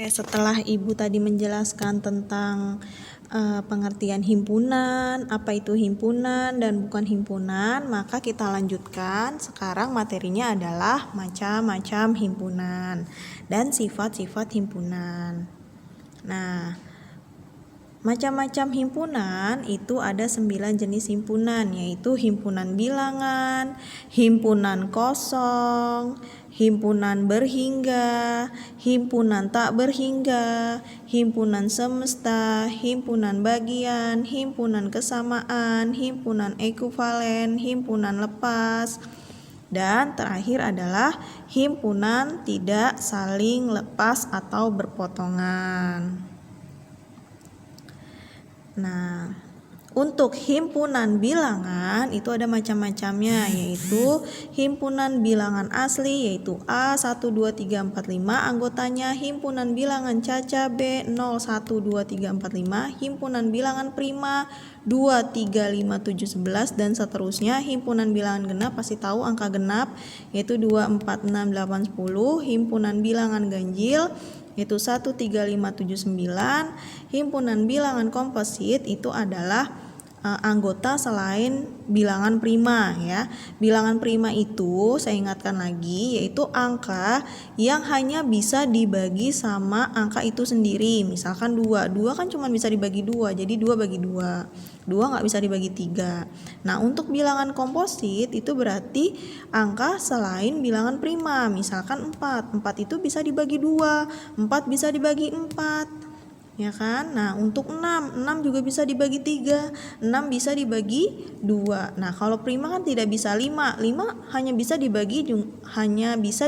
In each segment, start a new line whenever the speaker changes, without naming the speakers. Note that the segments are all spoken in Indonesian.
Setelah Ibu tadi menjelaskan tentang pengertian himpunan, apa itu himpunan dan bukan himpunan, maka kita lanjutkan. Sekarang materinya adalah macam-macam himpunan dan sifat-sifat himpunan. Nah, macam-macam himpunan itu ada 9 jenis himpunan, yaitu himpunan bilangan, himpunan kosong, himpunan berhingga, himpunan tak berhingga, himpunan semesta, himpunan bagian, himpunan kesamaan, himpunan ekuivalen, himpunan lepas, dan terakhir adalah himpunan tidak saling lepas atau berpotongan. Nah, untuk himpunan bilangan itu ada macam-macamnya, yaitu himpunan bilangan asli yaitu A 1, 2, 3, 4, 5 anggotanya, himpunan bilangan caca B 0, 1, 2, 3, 4, 5, himpunan bilangan prima 2, 3, 5, 7, 11 dan seterusnya. Himpunan bilangan genap pasti tahu angka genap yaitu 2, 4, 6, 8, 10. Himpunan bilangan ganjil yaitu 1, 3, 5, 7, 9. Himpunan bilangan komposit itu adalah anggota selain bilangan prima ya. Bilangan prima itu saya ingatkan lagi yaitu angka yang hanya bisa dibagi sama angka itu sendiri. Misalkan 2 kan cuma bisa dibagi 2, jadi 2 bagi 2. 2 nggak bisa dibagi 3. Nah, untuk bilangan komposit itu berarti angka selain bilangan prima. Misalkan 4 itu bisa dibagi 2, 4 bisa dibagi 4. Ya kan? Nah, untuk 6 juga bisa dibagi 3, 6 bisa dibagi 2. Nah, kalau prima kan tidak bisa 5 hanya bisa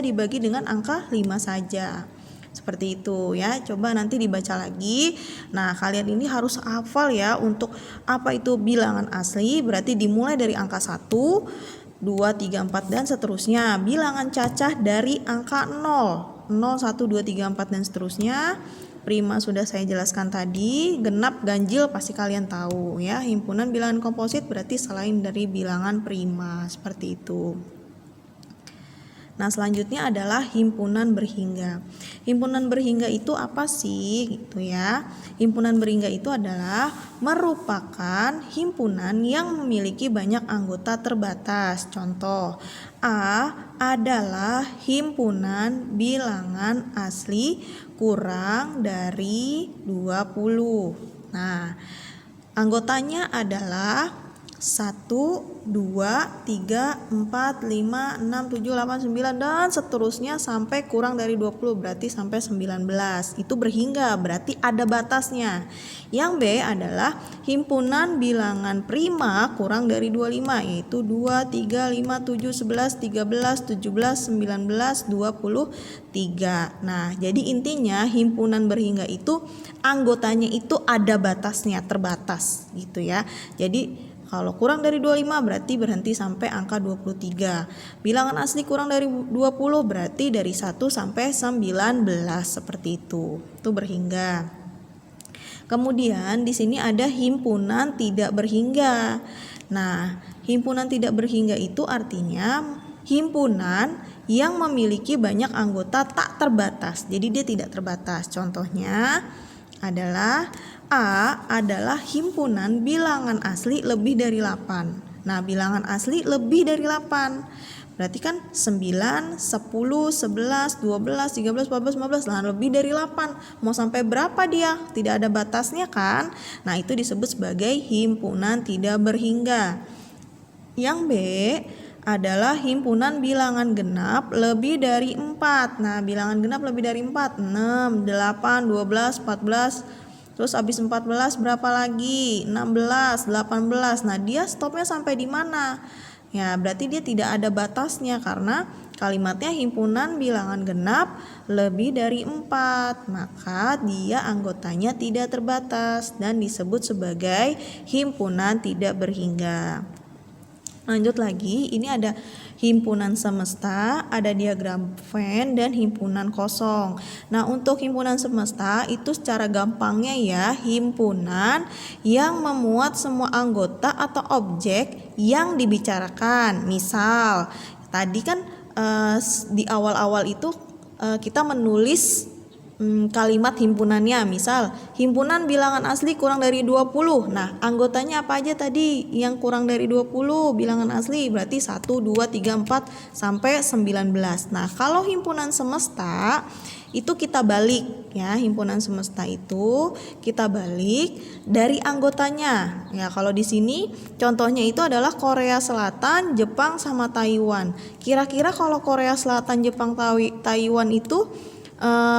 dibagi dengan angka 5 saja. Seperti itu ya. Coba nanti dibaca lagi. Nah, kalian ini harus hafal ya untuk apa itu bilangan asli, berarti dimulai dari angka 1, 2, 3, 4 dan seterusnya. Bilangan cacah dari angka 0, 1, 2, 3, 4 dan seterusnya. Prima sudah saya jelaskan tadi, genap, ganjil pasti kalian tahu ya. Himpunan bilangan komposit berarti selain dari bilangan prima, seperti itu. Nah, selanjutnya adalah himpunan berhingga. Himpunan berhingga itu apa sih gitu ya? Himpunan berhingga itu adalah merupakan himpunan yang memiliki banyak anggota terbatas. Contoh, A adalah himpunan bilangan asli kurang dari 20. Nah, anggotanya adalah 1, 2, 3, 4, 5, 6, 7, 8, 9 dan seterusnya sampai kurang dari 20, berarti sampai 19. Itu berhingga, berarti ada batasnya. Yang B adalah himpunan bilangan prima kurang dari 25, yaitu 2, 3, 5, 7, 11, 13, 17, 19, 23. Nah, jadi intinya himpunan berhingga itu anggotanya itu ada batasnya, terbatas gitu ya. Jadi kalau kurang dari 25 berarti berhenti sampai angka 23. Bilangan asli kurang dari 20 berarti dari 1 sampai 19 seperti itu. Itu berhingga. Kemudian di sini ada himpunan tidak berhingga. Nah, himpunan tidak berhingga itu artinya himpunan yang memiliki banyak anggota tak terbatas. Jadi dia tidak terbatas. Contohnya adalah A adalah himpunan bilangan asli lebih dari 8. Nah, bilangan asli lebih dari 8. Berarti kan 9, 10, 11, 12, 13, 14, 15. Nah, lebih dari 8. Mau sampai berapa dia? Tidak ada batasnya kan? Nah, itu disebut sebagai himpunan tidak berhingga. Yang B adalah himpunan bilangan genap lebih dari 4. Nah, bilangan genap lebih dari 4. 6, 8, 12, 14. Terus habis 14 berapa lagi? 16, 18. Nah, dia stopnya sampai di mana? Ya, berarti dia tidak ada batasnya karena kalimatnya himpunan bilangan genap lebih dari 4. Maka dia anggotanya tidak terbatas dan disebut sebagai himpunan tidak berhingga. Lanjut lagi, ini ada himpunan semesta, ada diagram Venn dan himpunan kosong. Nah, untuk himpunan semesta itu secara gampangnya ya, himpunan yang memuat semua anggota atau objek yang dibicarakan. Misal, tadi kan di awal-awal itu kita menulis kalimat himpunannya. Misal, himpunan bilangan asli kurang dari 20. Nah, anggotanya apa aja tadi yang kurang dari 20 bilangan asli? Berarti 1, 2, 3, 4 sampai 19. Nah, kalau himpunan semesta itu kita balik ya, himpunan semesta itu kita balik dari anggotanya. Ya, kalau di sini contohnya itu adalah Korea Selatan, Jepang sama Taiwan. Kira-kira kalau Korea Selatan, Jepang, Taiwan itu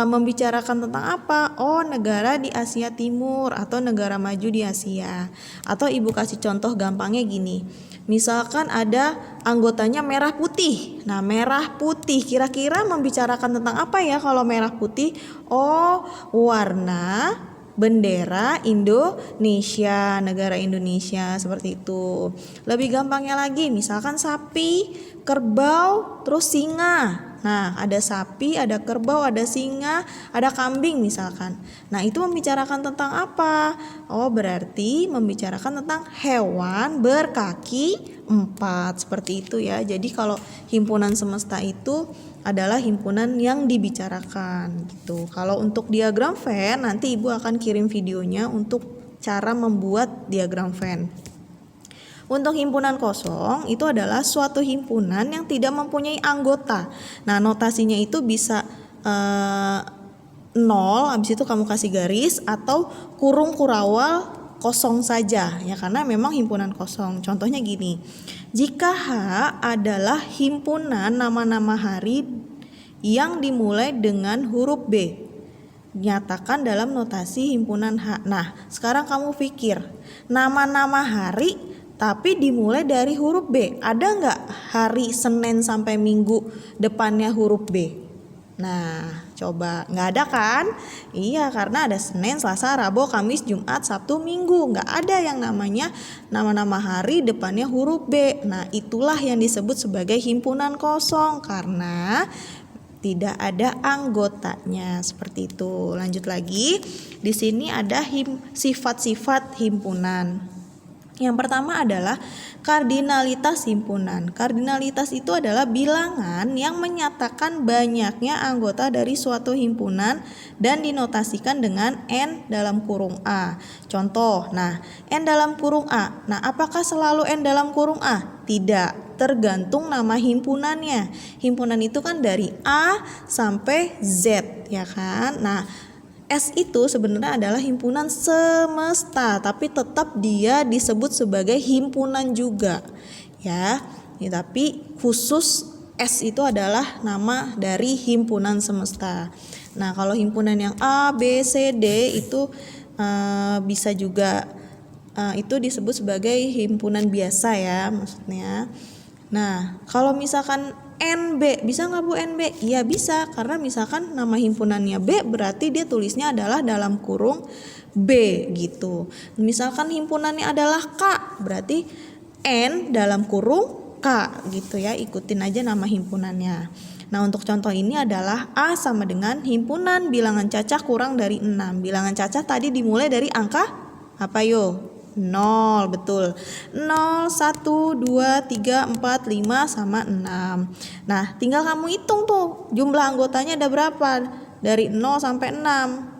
membicarakan tentang apa? Oh, negara di Asia Timur atau negara maju di Asia. Atau ibu kasih contoh gampangnya gini. Misalkan ada anggotanya merah putih. Nah, merah putih kira-kira membicarakan tentang apa ya kalau merah putih? Oh, warna bendera Indonesia, negara Indonesia, seperti itu. Lebih gampangnya lagi, misalkan sapi, kerbau, terus singa. Nah, ada sapi, ada kerbau, ada singa, ada kambing misalkan. Nah, itu membicarakan tentang apa? Oh, berarti membicarakan tentang hewan berkaki 4, seperti itu ya. Jadi kalau himpunan semesta itu adalah himpunan yang dibicarakan gitu. Kalau untuk diagram Venn, nanti Ibu akan kirim videonya untuk cara membuat diagram Venn. Untuk himpunan kosong itu adalah suatu himpunan yang tidak mempunyai anggota. Nah, notasinya itu bisa 0, habis itu kamu kasih garis, atau kurung kurawal kosong saja ya, karena memang himpunan kosong. Contohnya gini. Jika H adalah himpunan nama-nama hari yang dimulai dengan huruf B, nyatakan dalam notasi himpunan H. Nah, sekarang kamu pikir, nama-nama hari tapi dimulai dari huruf B. Ada nggak hari Senin sampai Minggu depannya huruf B? Nah, coba, nggak ada kan? Iya, karena ada Senin, Selasa, Rabu, Kamis, Jumat, Sabtu, Minggu. Nggak ada yang namanya nama-nama hari depannya huruf B. Nah, itulah yang disebut sebagai himpunan kosong karena tidak ada anggotanya, seperti itu. Lanjut lagi, di sini ada sifat-sifat himpunan. Yang pertama adalah kardinalitas himpunan. Kardinalitas itu adalah bilangan yang menyatakan banyaknya anggota dari suatu himpunan dan dinotasikan dengan N dalam kurung A. Contoh, nah N dalam kurung A. Nah, apakah selalu N dalam kurung A? Tidak, tergantung nama himpunannya. Himpunan itu kan dari A sampai Z, ya kan? Nah, S itu sebenarnya adalah himpunan semesta, tapi tetap dia disebut sebagai himpunan juga, ya. Tapi khusus S itu adalah nama dari himpunan semesta. Nah, kalau himpunan yang A, B, C, D itu bisa juga itu disebut sebagai himpunan biasa ya, maksudnya. Nah, kalau misalkan NB, bisa nggak Bu NB? Iya bisa, karena misalkan nama himpunannya B, berarti dia tulisnya adalah dalam kurung B gitu. Misalkan himpunannya adalah K, berarti N dalam kurung K gitu ya, ikutin aja nama himpunannya. Nah, untuk contoh ini adalah A sama dengan himpunan bilangan cacah kurang dari 6. Bilangan cacah tadi dimulai dari angka apa yo? 0, betul. 0, 1, 2, 3, 4, 5 sama 6. Nah, tinggal kamu hitung tuh jumlah anggotanya ada berapa dari 0 sampai 6.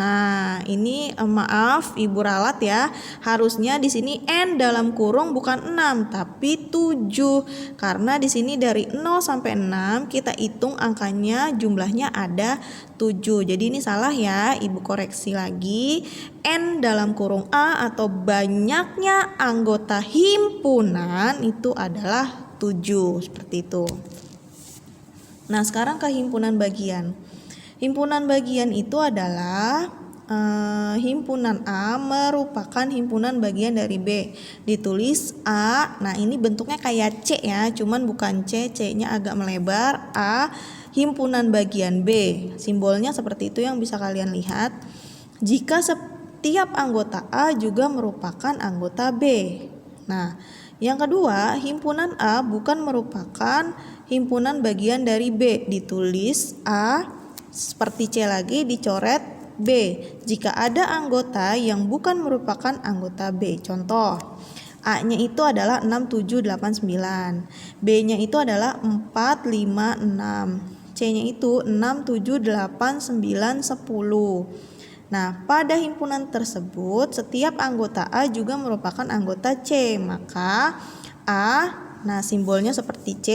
Nah, ini maaf Ibu ralat ya. Harusnya di sini N dalam kurung bukan 6 tapi 7. Karena di sini dari 0 sampai 6 kita hitung angkanya jumlahnya ada 7. Jadi ini salah ya, Ibu koreksi lagi. N dalam kurung A atau banyaknya anggota himpunan itu adalah 7, seperti itu. Nah, sekarang ke himpunan bagian. Himpunan bagian itu adalah himpunan A merupakan himpunan bagian dari B. Ditulis A, nah ini bentuknya kayak C ya, cuman bukan C, C-nya agak melebar. A, himpunan bagian B. Simbolnya seperti itu yang bisa kalian lihat. Jika setiap anggota A juga merupakan anggota B. Nah, yang kedua, himpunan A bukan merupakan himpunan bagian dari B. Ditulis A, seperti C lagi dicoret B. Jika ada anggota yang bukan merupakan anggota B. Contoh, A-nya itu adalah 6, 7, 8, 9. B-nya itu adalah 4, 5, 6. C-nya itu 6, 7, 8, 9, 10. Nah, pada himpunan tersebut setiap anggota A juga merupakan anggota C. Maka A, nah simbolnya seperti C,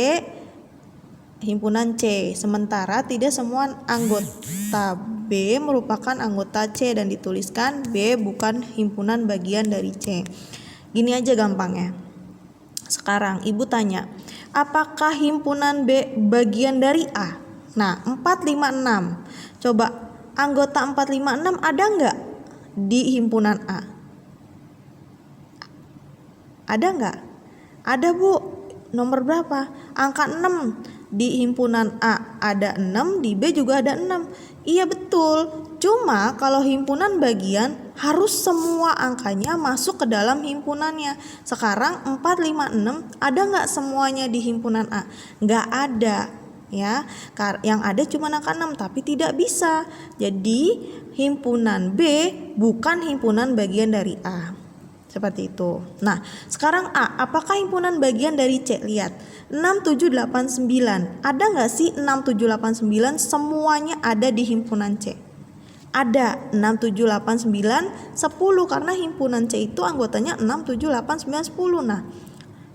himpunan C. Sementara tidak semua anggota B merupakan anggota C dan dituliskan B bukan himpunan bagian dari C. Gini aja gampangnya. Sekarang Ibu tanya, apakah himpunan B bagian dari A? Nah, 4, 5, 6. Coba anggota 4, 5, 6 ada nggak di himpunan A? Ada nggak? Ada, Bu. Nomor berapa? Angka 6. Di himpunan A ada 6, di B juga ada 6. Iya betul. Cuma kalau himpunan bagian harus semua angkanya masuk ke dalam himpunannya. Sekarang 4, 5, 6 ada nggak semuanya di himpunan A? Nggak ada. Ya, yang ada cuma angka 6, tapi tidak bisa. Jadi himpunan B bukan himpunan bagian dari A. Seperti itu. Nah, sekarang A, apakah himpunan bagian dari C? Lihat, 6, 7, 8, 9. Ada nggak sih 6, 7, 8, 9 semuanya ada di himpunan C? Ada. 6, 7, 8, 9, 10 karena himpunan C itu anggotanya 6, 7, 8, 9, 10.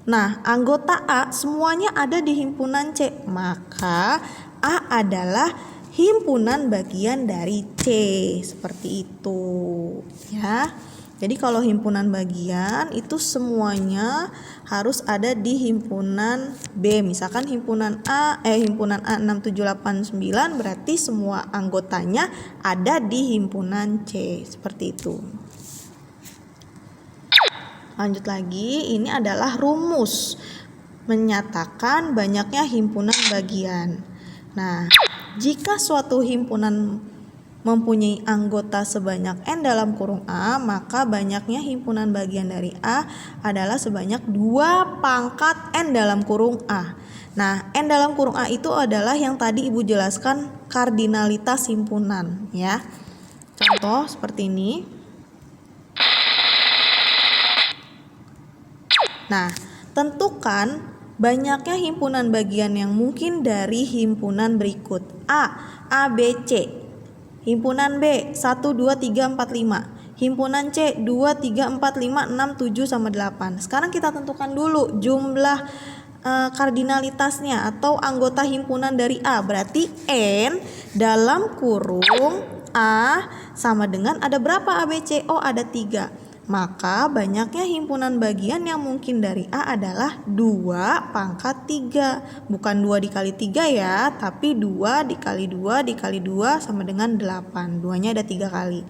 Nah, anggota A semuanya ada di himpunan C. Maka A adalah himpunan bagian dari C. Seperti itu, ya. Jadi kalau himpunan bagian itu semuanya harus ada di himpunan B. Misalkan himpunan A 6, 7, 8, 9 berarti semua anggotanya ada di himpunan C. Seperti itu. Lanjut lagi, ini adalah rumus menyatakan banyaknya himpunan bagian. Nah, jika suatu himpunan mempunyai anggota sebanyak N dalam kurung A, maka banyaknya himpunan bagian dari A adalah sebanyak 2 pangkat N dalam kurung A. Nah, N dalam kurung A itu adalah yang tadi Ibu jelaskan kardinalitas himpunan, ya. Contoh seperti ini. Nah, tentukan banyaknya himpunan bagian yang mungkin dari himpunan berikut. A, B, C. Himpunan B 1, 2, 3, 4, 5. Himpunan C 2, 3, 4, 5, 6, 7, sama 8. Sekarang kita tentukan dulu jumlah kardinalitasnya atau anggota himpunan dari A. Berarti N dalam kurung A sama dengan ada berapa A, B, C? Oh, ada 3. Maka banyaknya himpunan bagian yang mungkin dari A adalah 2 pangkat 3. Bukan 2 dikali 3 ya, tapi 2 dikali 2 dikali 2 sama dengan 8. 2-nya ada 3 kali.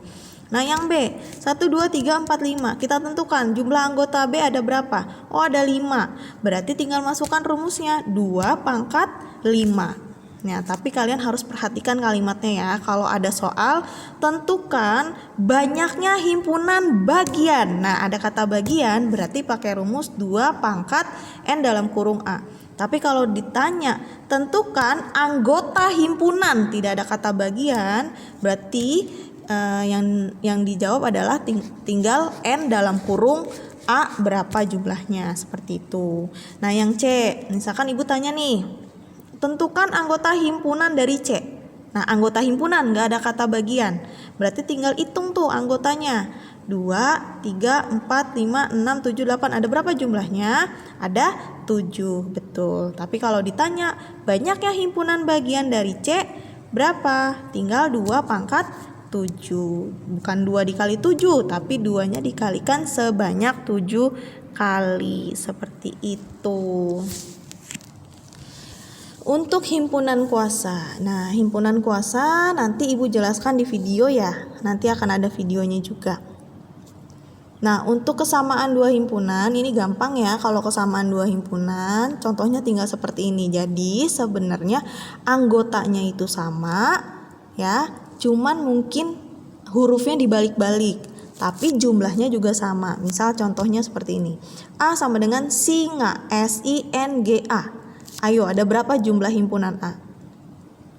Nah, yang B 1, 2, 3, 4, 5. Kita tentukan jumlah anggota B ada berapa? Oh, ada 5. Berarti tinggal masukkan rumusnya 2 pangkat 5. Nah, tapi kalian harus perhatikan kalimatnya ya. Kalau ada soal, tentukan banyaknya himpunan bagian. Nah, ada kata bagian berarti pakai rumus 2 pangkat N dalam kurung A. Tapi kalau ditanya, tentukan anggota himpunan, tidak ada kata bagian, berarti yang dijawab adalah tinggal N dalam kurung A berapa jumlahnya, seperti itu. Nah, yang C, misalkan Ibu tanya nih, tentukan anggota himpunan dari C. Nah, anggota himpunan nggak ada kata bagian. Berarti tinggal hitung tuh anggotanya. 2, 3, 4, 5, 6, 7, 8. Ada berapa jumlahnya? Ada 7, betul. Tapi kalau ditanya banyaknya himpunan bagian dari C berapa? Tinggal 2 pangkat 7. Bukan 2 dikali 7, tapi 2-nya dikalikan sebanyak 7 kali. Seperti itu. Untuk himpunan kuasa. Nah, himpunan kuasa nanti Ibu jelaskan di video ya. Nanti akan ada videonya juga. Nah, untuk kesamaan dua himpunan ini gampang ya. Kalau kesamaan dua himpunan, contohnya tinggal seperti ini. Jadi, sebenarnya anggotanya itu sama ya. Cuman mungkin hurufnya dibalik-balik, tapi jumlahnya juga sama. Misal contohnya seperti ini. A sama dengan singa, SINGA. Ayo, ada berapa jumlah himpunan A?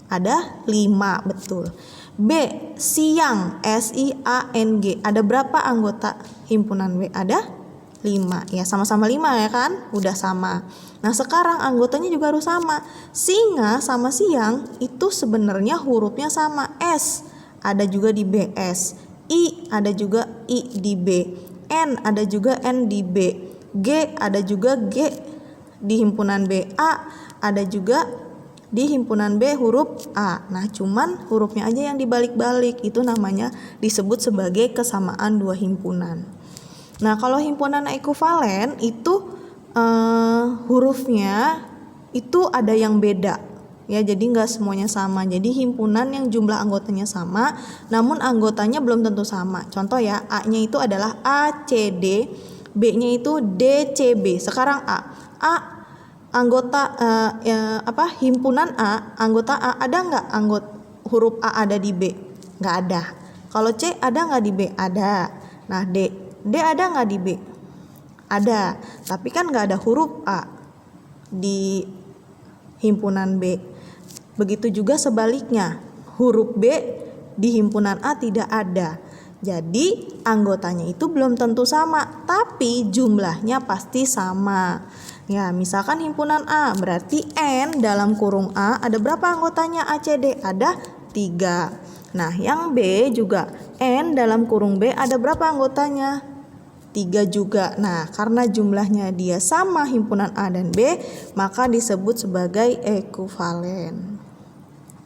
Ada 5, betul. B, siang, SIANG. Ada berapa anggota himpunan B? Ada 5. Ya, sama-sama 5 ya kan? Udah sama. Nah, sekarang anggotanya juga harus sama. Singa sama siang itu sebenarnya hurufnya sama. S ada juga di BS. I ada juga I di B. N ada juga N di B. G ada juga G di himpunan B. A ada juga di himpunan B huruf A. Nah, cuman hurufnya aja yang dibalik-balik. Itu namanya disebut sebagai kesamaan dua himpunan. Nah, kalau himpunan ekuivalen itu hurufnya itu ada yang beda. Ya, jadi nggak semuanya sama. Jadi himpunan yang jumlah anggotanya sama, namun anggotanya belum tentu sama. Contoh ya, A-nya itu adalah ACD, B-nya itu DCB. Sekarang A anggota himpunan A, anggota A ada nggak huruf A ada di B? Nggak ada. Kalau C ada nggak di B? Ada. Nah, D ada nggak di B? Ada. Tapi kan nggak ada huruf A di himpunan B. Begitu juga sebaliknya, huruf B di himpunan A tidak ada. Jadi anggotanya itu belum tentu sama, tapi jumlahnya pasti sama. Ya, misalkan himpunan A, berarti N dalam kurung A ada berapa anggotanya ACD? Ada 3. Nah, yang B juga N dalam kurung B ada berapa anggotanya? 3 juga. Nah, karena jumlahnya dia sama himpunan A dan B, maka disebut sebagai ekuivalen.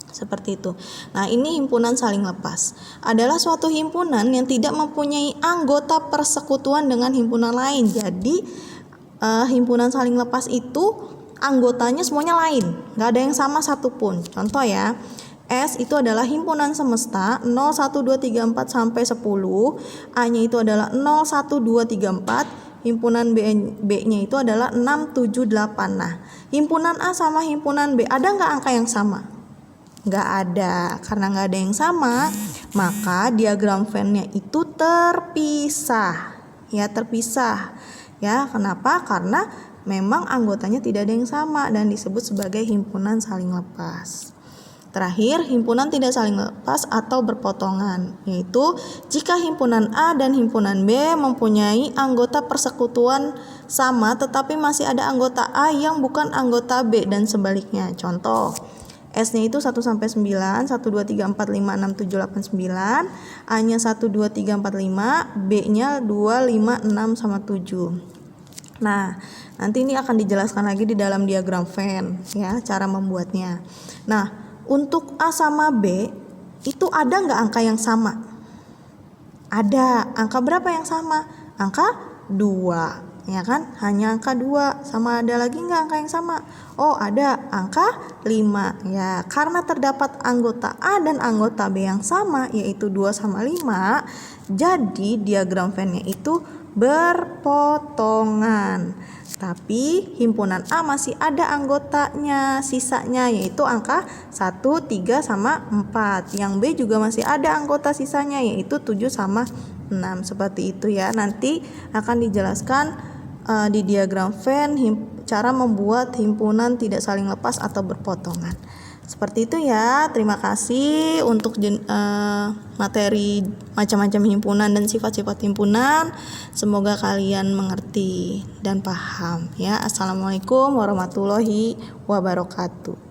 Seperti itu. Nah, ini himpunan saling lepas. Adalah suatu himpunan yang tidak mempunyai anggota persekutuan dengan himpunan lain. Jadi himpunan saling lepas itu anggotanya semuanya lain, nggak ada yang sama satupun. Contoh ya, S itu adalah himpunan semesta 0, 1, 2, 3, 4 sampai 10. A-nya itu adalah 0, 1, 2, 3, 4. Himpunan B-nya itu adalah 6, 7, 8. Nah, himpunan A sama himpunan B ada nggak angka yang sama? Nggak ada. Karena nggak ada yang sama, maka diagram Venn-nya itu terpisah. Ya, terpisah. Ya, kenapa? Karena memang anggotanya tidak ada yang sama dan disebut sebagai himpunan saling lepas. Terakhir, himpunan tidak saling lepas atau berpotongan, yaitu jika himpunan A dan himpunan B mempunyai anggota persekutuan sama tetapi masih ada anggota A yang bukan anggota B dan sebaliknya. Contoh, S-nya itu 1 sampai 9, 1 2 3 4 5 6 7 8 9, A-nya 1 2 3 4 5, B-nya 2 5 6 sama 7. Nah, nanti ini akan dijelaskan lagi di dalam diagram Venn ya, cara membuatnya. Nah, untuk A sama B itu ada nggak angka yang sama? Ada. Angka berapa yang sama? Angka 2. Ya kan, hanya angka 2. Sama ada lagi nggak angka yang sama? Oh, ada angka 5. Ya, karena terdapat anggota A dan anggota B yang sama, yaitu 2 sama 5, jadi diagram Venn-nya itu berpotongan. Tapi himpunan A masih ada anggotanya, sisanya, yaitu angka 1, 3 sama 4. Yang B juga masih ada anggota sisanya, yaitu 7 sama 6. Seperti itu ya. Nanti akan dijelaskan di diagram Venn cara membuat himpunan tidak saling lepas atau berpotongan. Seperti itu ya. Terima kasih untuk materi macam-macam himpunan dan sifat-sifat himpunan. Semoga kalian mengerti dan paham ya. Assalamualaikum warahmatullahi wabarakatuh.